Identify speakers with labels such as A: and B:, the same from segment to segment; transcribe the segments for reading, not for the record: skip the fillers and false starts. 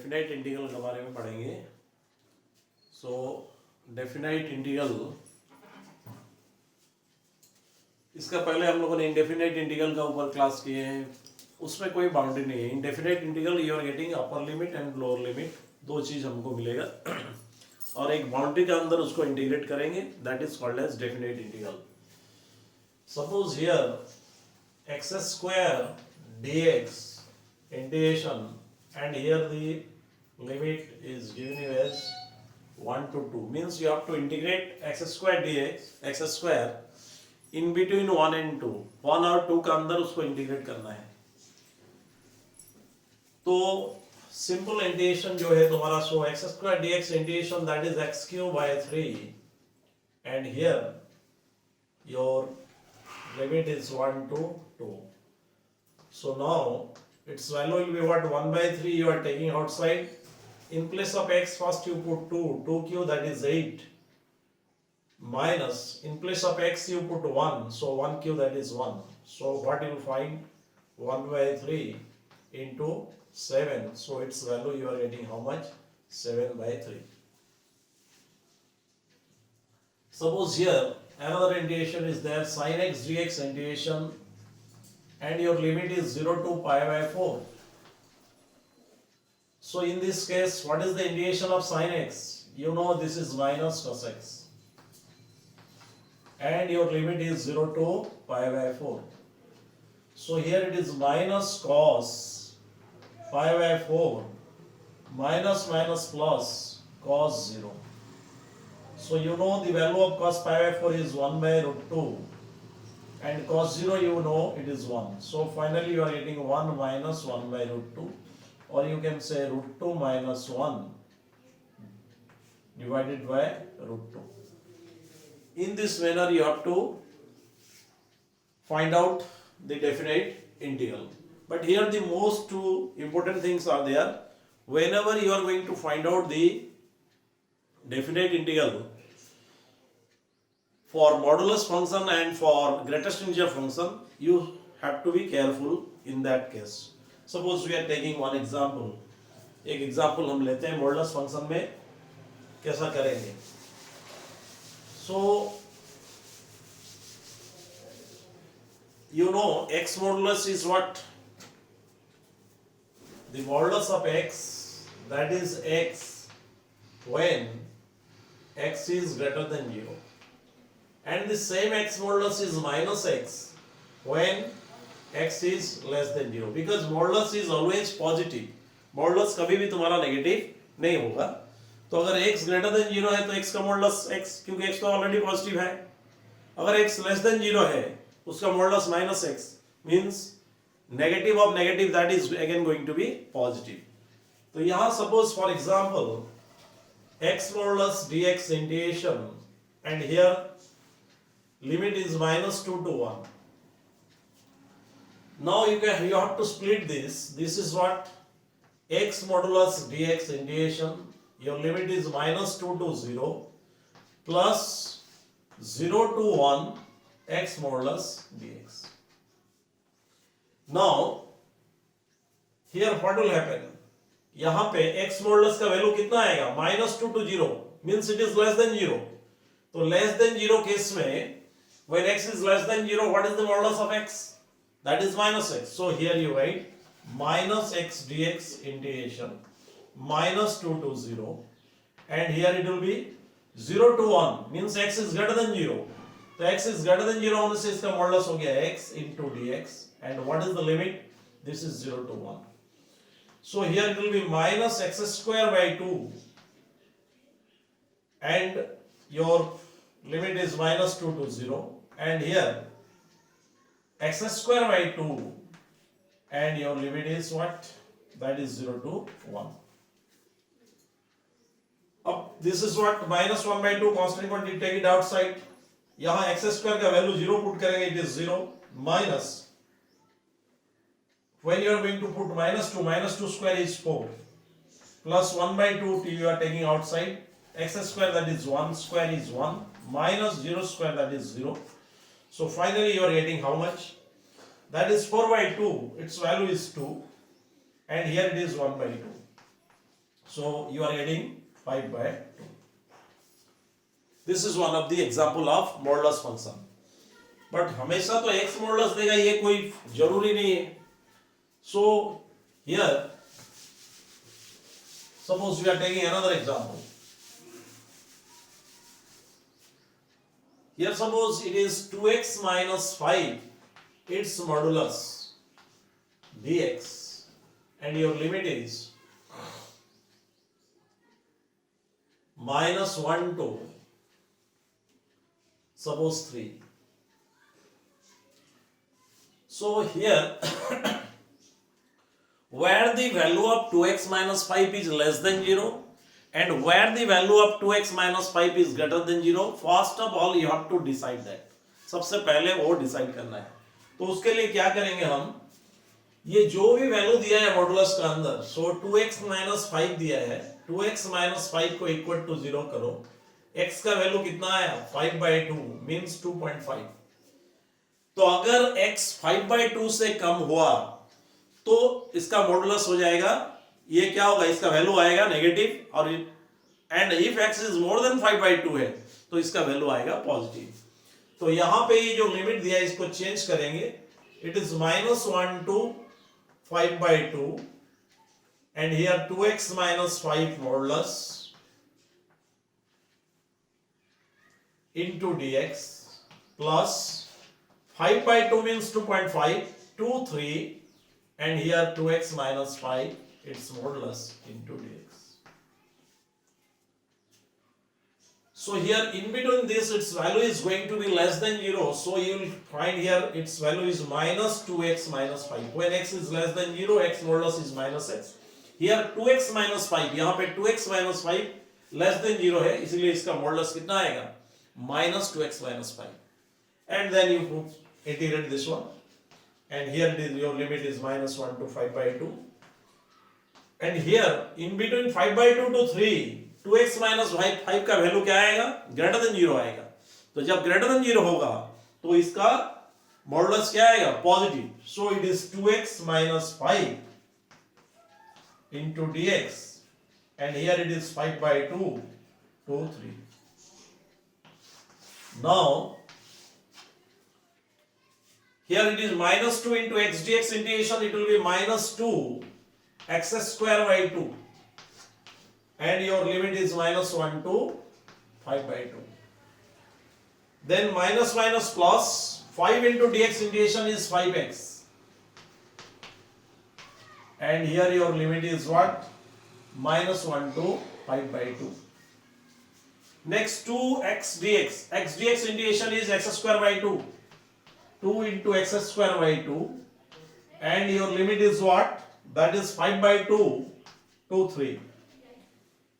A: Definite integral के बारे में पढ़ेंगे। सो डेफिनाइट इंटीग्रल, इसका पहले हम लोगों ने इंडेफिनाइट इंटीग्रल का ऊपर क्लास किए हैं, उसमें कोई बाउंड्री नहीं है। Indefinite integral you are getting upper limit and lower limit, दो चीज हमको मिलेगा और एक बाउंड्री के अंदर उसको इंटीग्रेट करेंगे, that is called as definite integral. Suppose here X square dx integration and here the limit is given you as 1 to 2, means you have to integrate x square dx, x square in between 1 and 2, 1 और 2 का अंदर उसको integrate करना है। तो simple integration जो है तुम्हारा, so x square dx integration that is x cube by 3 and here your limit is 1 to 2. So now its value will be what? 1 by 3 you are taking outside. In place of x first you put 2 cube, that is 8, minus in place of x you put 1, so 1 cube, that is 1. So what you will find? 1 by 3 into 7, so its value you are getting how much? 7 by 3. Suppose here another integration is there, sin x dx integration, and your limit is 0 to pi by 4. So in this case, what is the integration of sin x? You know this is minus cos x, and your limit is 0 to pi by 4. So here it is minus cos pi by 4 minus minus plus cos 0. So you know the value of cos pi by 4 is 1 by root 2. And cos 0 you know it is 1. So finally you are getting 1 minus 1 by root 2, or you can say root 2 minus 1 divided by root 2. In this manner you have to find out the definite integral. But here the most two important things are there. Whenever you are going to find out the definite integral for modulus function and for greatest integer function, you have to be careful in that case. Suppose we are taking one example. एक example हम लेते हैं modulus function में कैसा करेंगे. So you know x modulus is what? The modulus of x, that is x when x is greater than 0. And the same x modulus is minus x when x is less than 0, because modulus is always positive. Modulus कभी भी तुम्हारा negative नहीं होगा. तो अगर x greater than 0 है तो x का modulus x, क्योंकि x तो ऑलरेडी पॉजिटिव है. अगर x less than 0 है उसका modulus minus x, means negative of negative, that is again going to be positive. तो यहाँ suppose for example x modulus dx integration, and here limit is minus 2 to 1. Now you have to split this. This is what? X modulus dx integration. Your limit is minus 2 to 0 plus 0 to 1 x modulus dx. Now here what will happen? यहाँ पे x modulus का value कितना आएगा? minus 2 to 0, means it is less than 0. तो less than 0 case में, when x is less than 0, what is the modulus of x? That is minus x. So here you write minus x dx integration minus 2 to 0, and here it will be 0 to 1, means x is greater than 0. So x is greater than 0 होने से इसका modulus हो गया x into dx, and what is the limit? This is 0 to 1. So here it will be minus x square by 2, and your limit is minus 2 to 0, and here x square by 2, and your limit is what? That is 0 to 1. Up, this is what? Minus 1 by 2 constant quantity, take it outside. यहाँ x square का value 0 put करेंगे, it is 0, minus, when you are going to put minus 2 square is 4, plus 1 by 2 you are taking outside, x square, that is 1 square is 1, minus 0 square, that is 0. So finally you are getting how much? That is 4 by 2, its value is 2, and here it is 1 by 2. So you are getting 5 by 2. This is one of the example of modulus function. But हमेशा तो x modulus देगा ये कोई जरूरी नहीं है. So here suppose we are taking another example. Here suppose it is 2x minus 5 its modulus dx and your limit is minus 1 to suppose 3. So here where the value of 2x minus 5 is less than 0 and where the value of 2x minus 5 is greater than 0, first of all you have to decide that. सबसे पहले वो decide करना है. तो उसके लिए क्या करेंगे हम, ये जो भी वैल्यू दिया है मॉडुलस का अंदर, सो 2x minus 5 दिया है, 2x minus 5 को इक्वल टू 0 करो. x का वैल्यू कितना आया 5 by 2 मीन्स 2.5. तो अगर x 5 by 2 से कम हुआ तो इसका मॉडुलस हो जाएगा, ये क्या होगा, इसका वैल्यू आएगा नेगेटिव, और and if x is more than 5 by 2 है तो इसका वैल्यू आएगा पॉजिटिव. तो यहां पे ये जो लिमिट दिया है इसको चेंज करेंगे. It is -1 to 5 by 2 and here 2x minus 5 modulus into dx plus 5 by 2 means 2.5, 2, 3 and here 2x minus 5 its modulus into dx. So here in between this its value is going to be less than 0, so you will find here its value is minus 2x minus 5. When x is less than 0 x modulus is minus x. Here 2x minus 5, यहाँ पे 2x minus 5 less than 0 है, इसलिए इसका modulus कितना आएगा minus 2x minus 5. And then you integrate this one and here it is, your limit is minus 1 to 5 by 2 and here in between 5 by 2 to 3 2x minus 5 का value क्या आएगा, greater than 0 आएगा. तो जब greater than 0 होगा तो इसका modulus क्या आएगा positive. So it is 2x minus 5 into dx and here it is 5 by 2 to 3. Now here it is minus 2 into x dx integration, it will be minus 2 x square by 2 and your limit is minus 1 to 5 by 2. Then minus minus plus 5 into dx integration is 5x and here your limit is what, minus 1 to 5 by 2. Next 2x dx, x dx integration is x square by 2, 2 into x square by 2 and your limit is what, that is 5 by 2 to 3.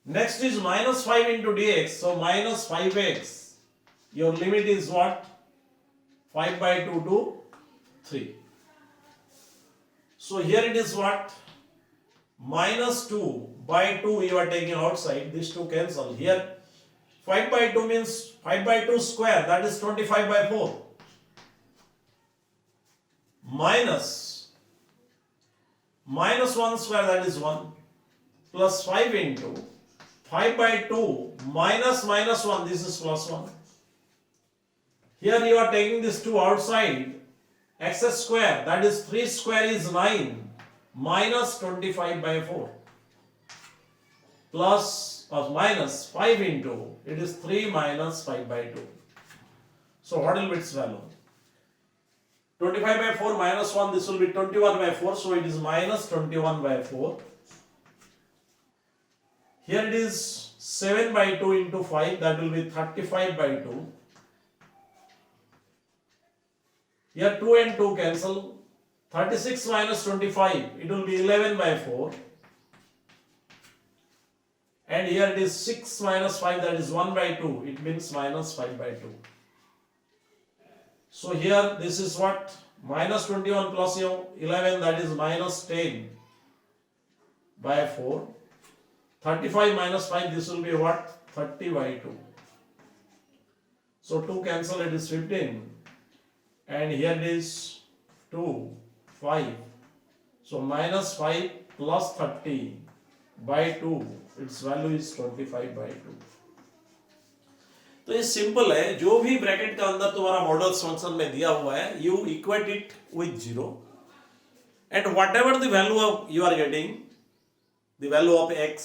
A: Next is minus 5 into dx, so minus 5x, your limit is what, 5 by 2 to 3. So here it is what, minus 2 by 2 you are taking outside, these two cancel. Here 5 by 2 means 5 by 2 square, that is 25 by 4, minus 1 square, that is 1, plus 5 into 5 by 2 minus 1, this is plus 1. Here you are taking this 2 outside, x square, that is 3 square is 9, minus 25 by 4, plus or minus 5 into, it is 3 minus 5 by 2. So what will be its value? 25 by 4 minus 1, this will be 21 by 4, so it is minus 21 by 4. Here it is 7 by 2 into 5, that will be 35 by 2. Here 2 and 2 cancel, 36 minus 25, it will be 11 by 4. And here it is 6 minus 5, that is 1 by 2, it means minus 5 by 2. So here this is what, minus 21 plus 11, that is minus 10 by 4. 35 minus 5, this will be what, 30 by 2. So 2 cancel, it is 15 and here it is 2, 5. So minus 5 plus 30 by 2, its value is 25/2. तो ये simple है, जो भी bracket का अंदर तुम्हारा models function में दिया हुआ है, you equate it with 0 and whatever the value of you are getting, the value of x,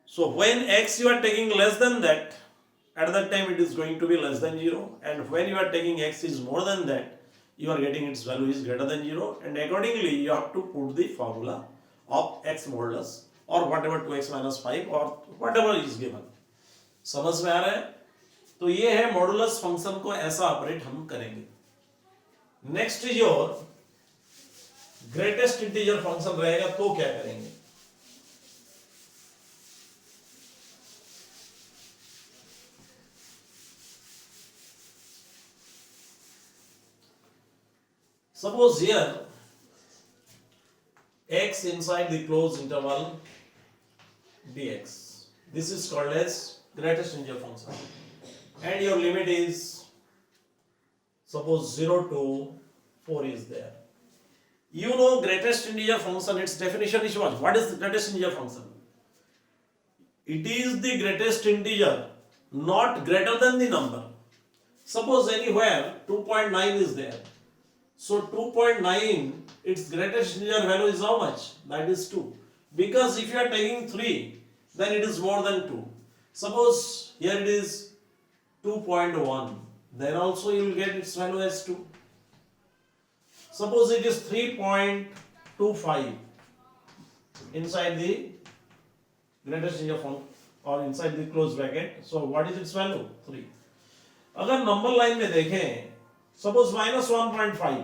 A: so when x you are taking less than that, at that time it is going to be less than 0, and when you are taking x is more than that, you are getting its value is greater than 0, and accordingly you have to put the formula of x modulus or whatever 2x minus 5 or whatever is given. समझ में आ रहा है? तो ये है modulus function को ऐसा operate हम करेंगे. Next is your greatest integer function रहेगा, तो क्या करेंगे? Suppose here x inside the closed interval dx. This is called as greatest integer function, and your limit is, suppose 0 to 4 is there. You know greatest integer function, its definition is what? What is the greatest integer function? It is the greatest integer not greater than the number. Suppose anywhere 2.9 is there. So 2.9, its greatest integer value is how much? That is 2. Because if you are taking 3, then it is more than 2. Suppose here it is 2.1, then also you will get its value as 2. Suppose it is 3.25 inside the greatest integer function or inside the closed bracket. So what is its value? 3. अगर number line में देखें, suppose minus 1.5.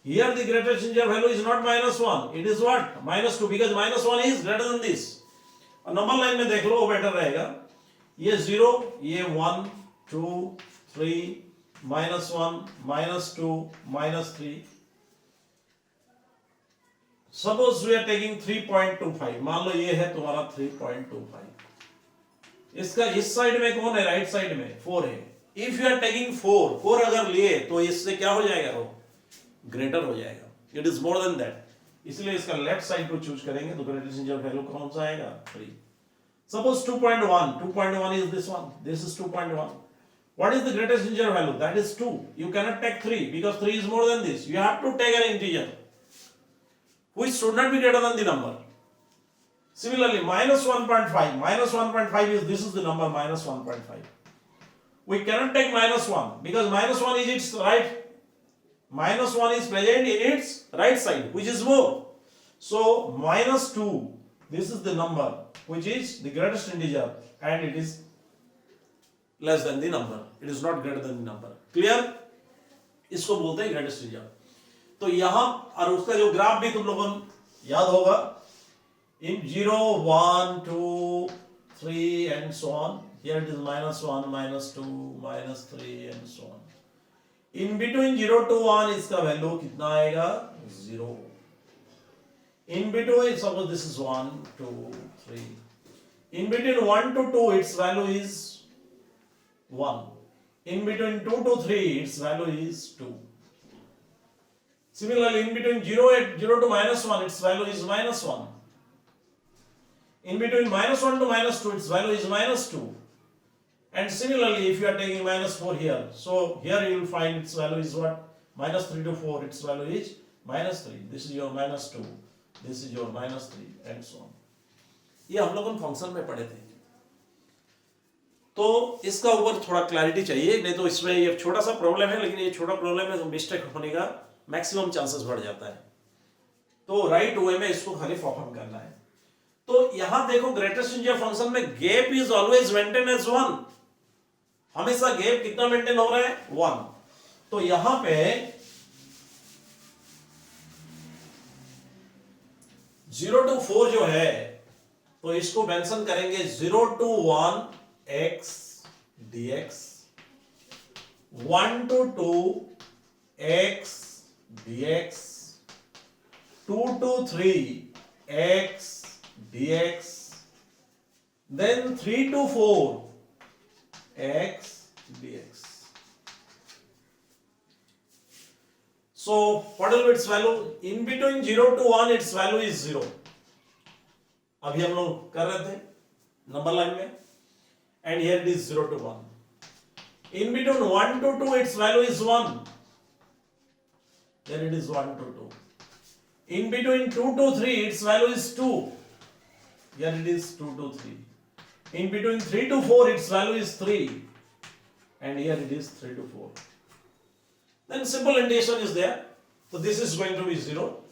A: Here the greatest integer value is not minus 1. It is what? Minus 2, because minus 1 is greater than this. और number line में देख लो, वो better रहेगा. ये 0, ये 1, 2, 3, minus 1, minus 2, minus 3. Suppose we are taking 3.25. मान लो ये है तुम्हारा 3.25. इसका इस साइड में कौन है? राइट साइड में 4 है. If you are taking 4 अगर लिए तो इससे क्या हो जाएगा? वो ग्रेटर हो जाएगा. It is more than that. इसलिए इसका लेफ्ट साइड को चूज करेंगे तो ग्रेटेस्ट इंटीजर वैल्यू कौन सा आएगा? 3. Suppose 2.1 is this one. This is 2.1. What is the greatest integer value? That is 2. You cannot take 3 because 3 is more than this. You have to take an integer which should not be greater than the number. Similarly, minus 1.5. Minus 1.5 is, this is the number minus 1.5. We cannot take minus 1 because minus 1 is its right. Minus 1 is present in its right side, which is more. So minus 2, this is the number which is the greatest integer, and it is less than the number. It is not greater than the number. Clear? इसको बोलते हैं greatest integer. तो यहां और उसका जो graph भी तुम लोगों को याद होगा, in 0, 1, 2, 3 and so on. Here it is minus 1, minus 2, minus 3 and so on. In between 0 to 1 इसका वैल्यू कितना आएगा? 0. In between, suppose this is 1, 2, 3. In between 1 to 2 its value is 1. In between 2 to 3 its value is 2. Similarly, in between 0 to minus 1 its value is minus 1. In between minus 1 to minus 2 its value is minus 2. And similarly, if you are taking minus 4 here, so here you will find its value is what? Minus 3 to 4, its value is minus 3. This is your minus 2. This is your minus 3 and so on. ये हम लोगों ने function में पढ़े थे. तो इसका ऊपर थोड़ा क्लैरिटी चाहिए, नहीं तो इसमें ये छोटा सा प्रॉब्लम है, लेकिन ये छोटा प्रॉब्लम है तो मिस्टेक होने का मैक्सिमम चांसेस बढ़ जाता है. तो राइट वे में इसको खाली परफॉर्म करना है. तो यहां देखो ग्रेटेस्ट इंटीजर फंक्शन में gap is always maintain as 1. हमेशा गैप कितना मेंटेन हो रहा है? 1. तो यहां पे 0 to 4 जो है, तो इसको मेंशन करेंगे 0 to 1 x dx, 1 to 2 x dx, 2 to 3 x dx, then 3 to 4 x dx. So what will be its value? In between 0 to 1 its value is 0. अभी हम लोग कर रहे थे नंबर लाइन में, and here it is 0 to 1. In between 1 to 2 its value is 1. Then it is 1 to 2. In between 2 to 3 its value is 2. Here it is 2 to 3. In between 3 to 4 its value is 3. And here it is 3 to 4. Then simple integration is there. So this is going to be 0.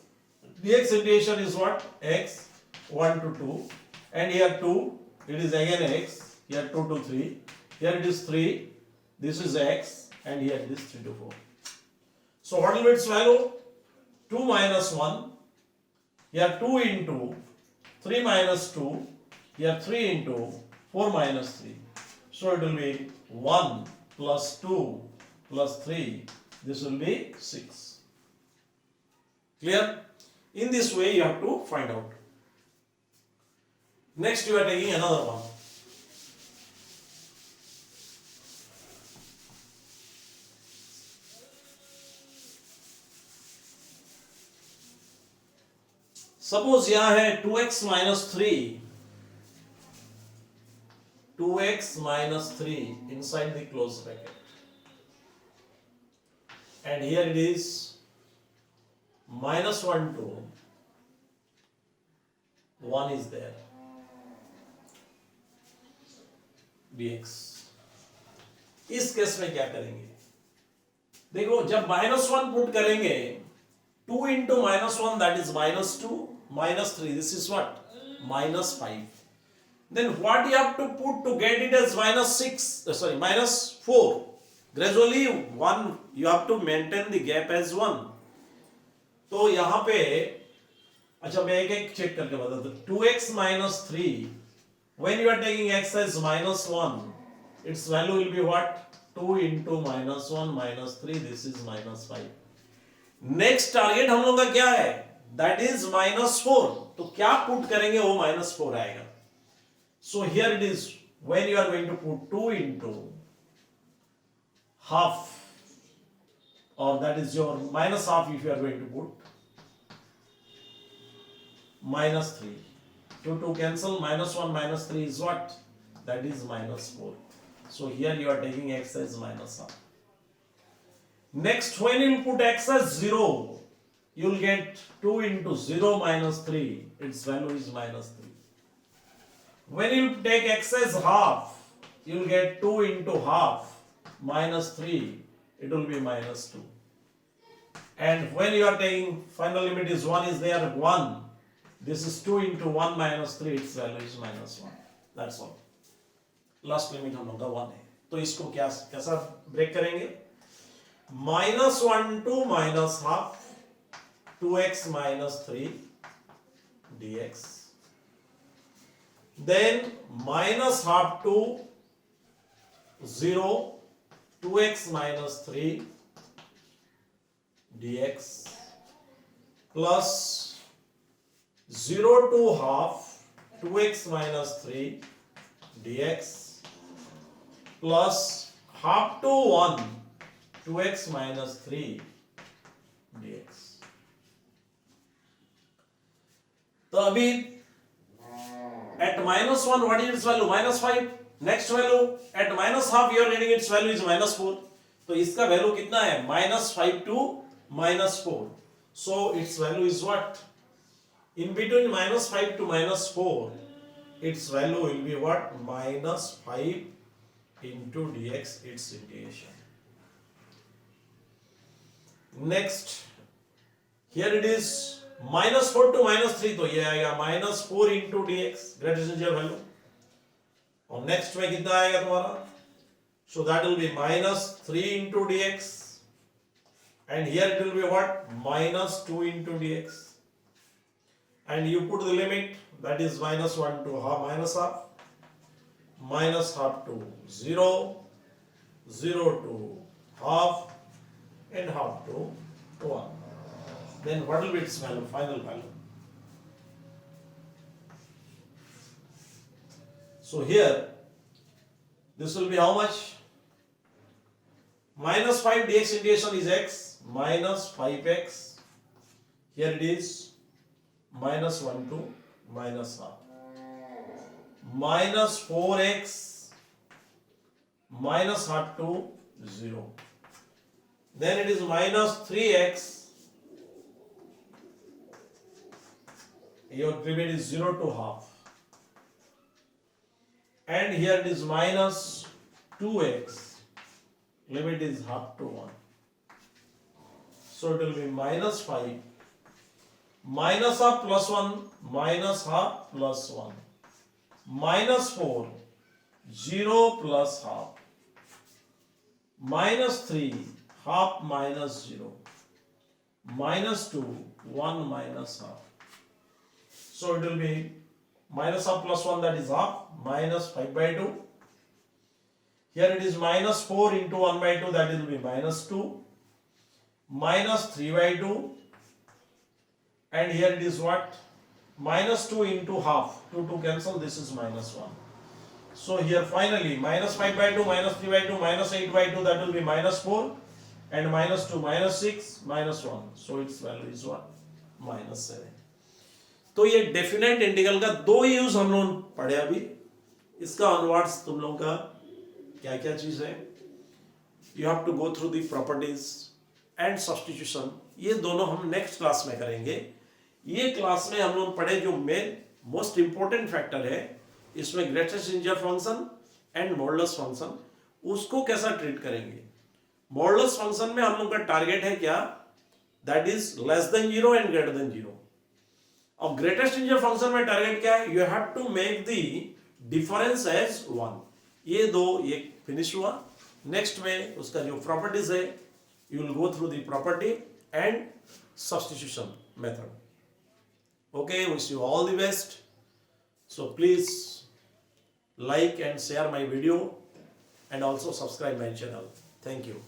A: Dx integration is what? X 1 to 2. And here 2. It is again x. Here 2 to 3. Here it is 3. This is x. And here it is 3 to 4. So what will be its value? 2 minus 1. Here 2 into 3 minus 2. Here 3 into 4 minus 3. So it will be 1 plus 2 plus 3. This will be 6. Clear? In this way you have to find out. Next you are taking another one. Suppose यहाँ है 2x minus 3. 2x minus 3 inside the closed bracket. And here it is minus 1 to 1 is there. dx. इस case में क्या करेंगे? देखो जब -1 put करेंगे 2 into -1 that is -2 -3 this is what? -5. Then what you have to put to get it as -4? Gradually 1 you have to maintain the gap as 1. तो यहां पे अच्छा मैं एक चेक करके बताता हूं. 2x minus 3 when you are taking x as -1 its value will be what? 2 into -1 minus 3 this is -5. Next target हम लोग का क्या है? That is -4. तो क्या पुट करेंगे वो -4 आएगा. So here it is when you are going to put 2 into half or that is your -half if you are going to put -3. 2 cancel, -1 -3 is what? That is -4. So here you are taking x as -half. Next, when you put x as 0, you will get 2 into 0 minus 3. Its value is -3. When you take x as half, you will get 2 into half minus 3. It will be -2. And when you are taking final limit is 1 is there 1. This is 2 into 1 minus 3. Its value is -1. That's all. Last limit हम लोग का 1 है. तो इसको कैसा break करेंगे? -1 to -half 2x minus 3 dx. Then -half to 0 2x minus 3 dx plus 0 to half 2x minus 3 dx plus half to 1 2x minus 3 dx. तो अभी at -1 what is its value? -5. Next value at -half you are getting its value is -4. तो इसका value कितना है? -5 to -4. So its value is what? In between -5 to -4 its value will be what? -5 into dx its integration. Next, here it is -4 to -3 तो ये आएगा -4 into dx greater than 0 value. और next में कितना आएगा तुम्हारा? So that will be -3 into dx and here it will be what? -2 into dx and you put the limit that is -1 to half -half to 0 0 to half and half to 1. Then what will be its value, final value? So here this will be how much? -5 dx integration is x minus 5x. Here it is -1 to -half. minus 4x minus half to 0. Then it is minus 3x. Your limit is 0 to half. And here it is minus 2x. Limit is half to 1. So it will be minus 5. Minus half plus 1. Minus half plus 1. Minus 4. 0 plus half. Minus 3. Half minus 0. Minus 2. 1 minus half. So it will be minus half plus 1, that is half, minus 5 by 2. Here it is minus 4 into 1 by 2, that will be minus 2. Minus 3 by 2. And here it is what? Minus 2 into half. 2 cancel, this is minus 1. So here finally minus 5 by 2, minus 3 by 2, minus 8 by 2, that will be minus 4. And minus 2, minus 6, minus 1. So its value is what? Minus 7. तो ये definite integral का दो use हम लोग पढ़े अभी. इसका onwards तुम लोगों का क्या क्या चीज है, you have to go through the properties and substitution. ये दोनों हम नेक्स्ट क्लास में करेंगे. ये क्लास में हम लोग पढ़े जो मेन मोस्ट इंपॉर्टेंट फैक्टर है इसमें greatest integer function and modulus function, उसको कैसा ट्रीट करेंगे. मॉडुलस फंक्शन में हम लोग का टारगेट है क्या, that is less than 0 and greater than 0. अब ग्रेटेस्ट इंटीजर फंक्शन में टारगेट क्या है, you have to make the difference as 1. ये दो ये फिनिश हुआ. नेक्स्ट में उसका जो प्रॉपर्टीज है you will go through the property and substitution method. Okay, wish you all the best. So please like and share my video and also subscribe my channel. Thank you.